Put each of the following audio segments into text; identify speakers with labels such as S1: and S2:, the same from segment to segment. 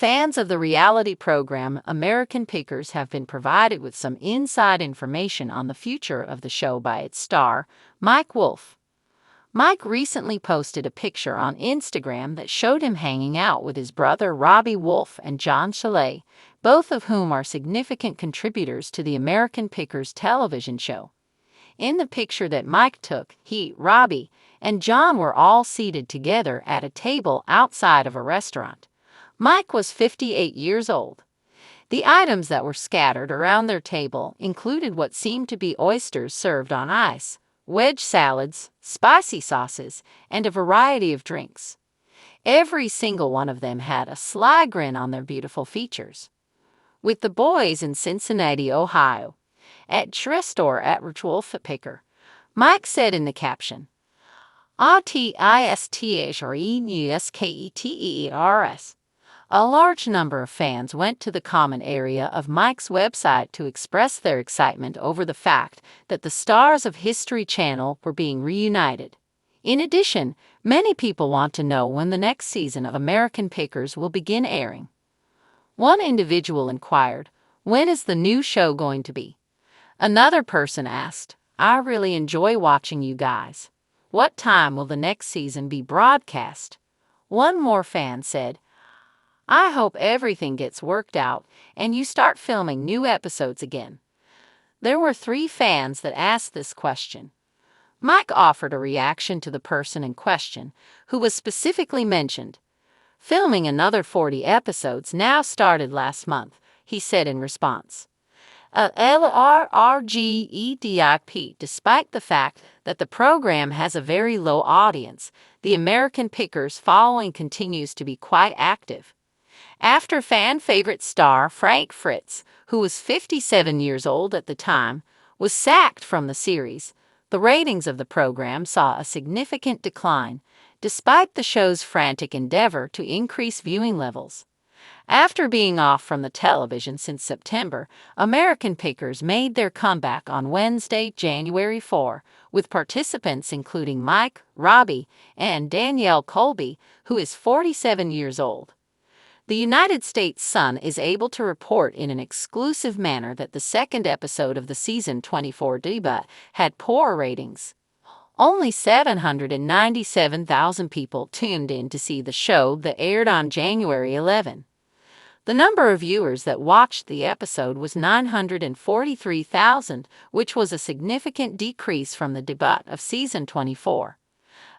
S1: Fans of the reality program American Pickers have been provided with some inside information on the future of the show by its star, Mike Wolfe. Mike recently posted a picture on Instagram that showed him hanging out with his brother Robbie Wolfe and John Chalet, both of whom are significant contributors to the American Pickers television show. In the picture that Mike took, he, Robbie, and John were all seated together at a table outside of a restaurant. Mike was 58 years old. The items that were scattered around their table included what seemed to be oysters served on ice, wedge salads, spicy sauces, and a variety of drinks. Every single one of them had a sly grin on their beautiful features. With the boys in Cincinnati, Ohio, at Tristor at Wolfe Picker, Mike said in the caption, "RTISTHRENUSKETERS." A large number of fans went to the comment area of Mike's website to express their excitement over the fact that the stars of History Channel were being reunited. In addition, many people want to know when the next season of American Pickers will begin airing. One individual inquired, "When is the new show going to be?" Another person asked, "I really enjoy watching you guys. What time will the next season be broadcast?" One more fan said, "I hope everything gets worked out and you start filming new episodes again." There were 3 fans that asked this question. Mike offered a reaction to the person in question, who was specifically mentioned. "Filming another 40 episodes now started last month," he said in response. LRRGEDIP. Despite the fact that the program has a very low audience, the American Pickers following continues to be quite active. After fan favorite star Frank Fritz, who was 57 years old at the time, was sacked from the series, the ratings of the program saw a significant decline, despite the show's frantic endeavor to increase viewing levels. After being off from the television since September, American Pickers made their comeback on Wednesday, January 4, with participants including Mike, Robbie, and Danielle Colby, who is 47 years old. The United States Sun is able to report in an exclusive manner that the second episode of the season 24 debut had poor ratings. Only 797,000 people tuned in to see the show that aired on January 11. The number of viewers that watched the episode was 943,000, which was a significant decrease from the debut of season 24.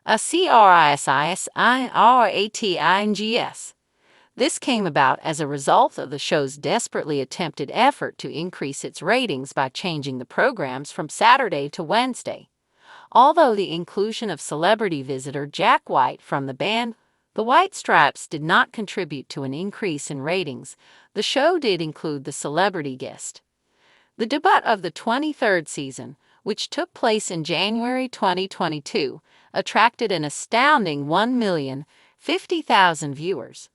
S1: A CRISISIRATINGS. This came about as a result of the show's desperately attempted effort to increase its ratings by changing the programs from Saturday to Wednesday. Although the inclusion of celebrity visitor Jack White from the band The White Stripes did not contribute to an increase in ratings, the show did include the celebrity guest. The debut of the 23rd season, which took place in January 2022, attracted an astounding 1,050,000 viewers.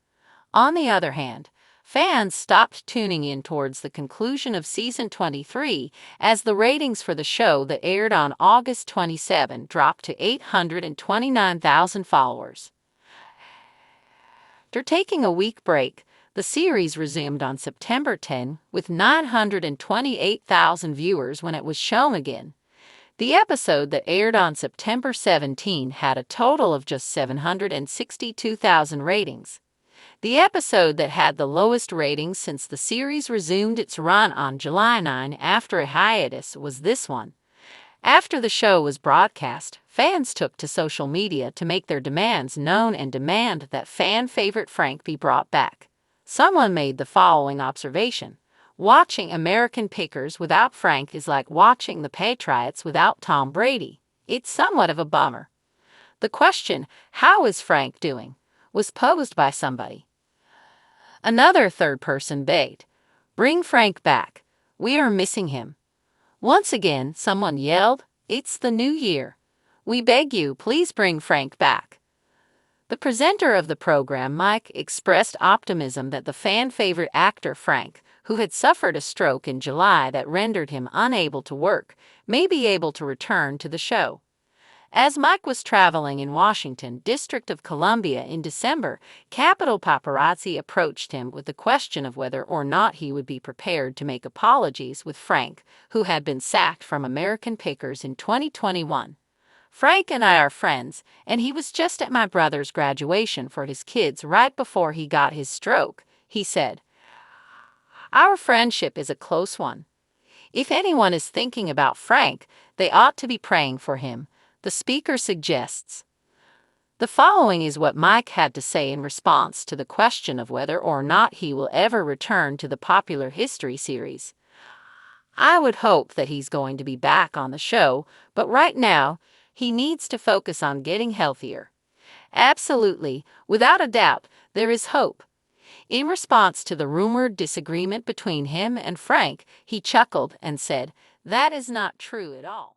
S1: On the other hand, fans stopped tuning in towards the conclusion of season 23 as the ratings for the show that aired on August 27 dropped to 829,000 followers. After taking a week break, the series resumed on September 10 with 928,000 viewers when it was shown again. The episode that aired on September 17 had a total of just 762,000 ratings. The episode that had the lowest ratings since the series resumed its run on July 9 after a hiatus was this one. After the show was broadcast, fans took to social media to make their demands known and demand that fan favorite Frank be brought back. Someone made the following observation: "Watching American Pickers without Frank is like watching the Patriots without Tom Brady. It's somewhat of a bummer." The question, "How is Frank doing?" was posed by somebody. Another third person begged, "Bring Frank back. We are missing him." Once again, someone yelled, "It's the new year. We beg you, please bring Frank back." The presenter of the program, Mike, expressed optimism that the fan-favorite actor Frank, who had suffered a stroke in July that rendered him unable to work, may be able to return to the show. As Mike was traveling in Washington, District of Columbia in December, Capitol paparazzi approached him with the question of whether or not he would be prepared to make apologies with Frank, who had been sacked from American Pickers in 2021. Frank and I are friends, and he was just at my brother's graduation for his kids right before he got his stroke, he said. Our friendship is a close one. If anyone is thinking about Frank, they ought to be praying for him, the speaker suggests. The following is what Mike had to say in response to the question of whether or not he will ever return to the popular history series. I would hope that he's going to be back on the show, but right now, he needs to focus on getting healthier. Absolutely, without a doubt, there is hope. In response to the rumored disagreement between him and Frank, he chuckled and said, "That is not true at all."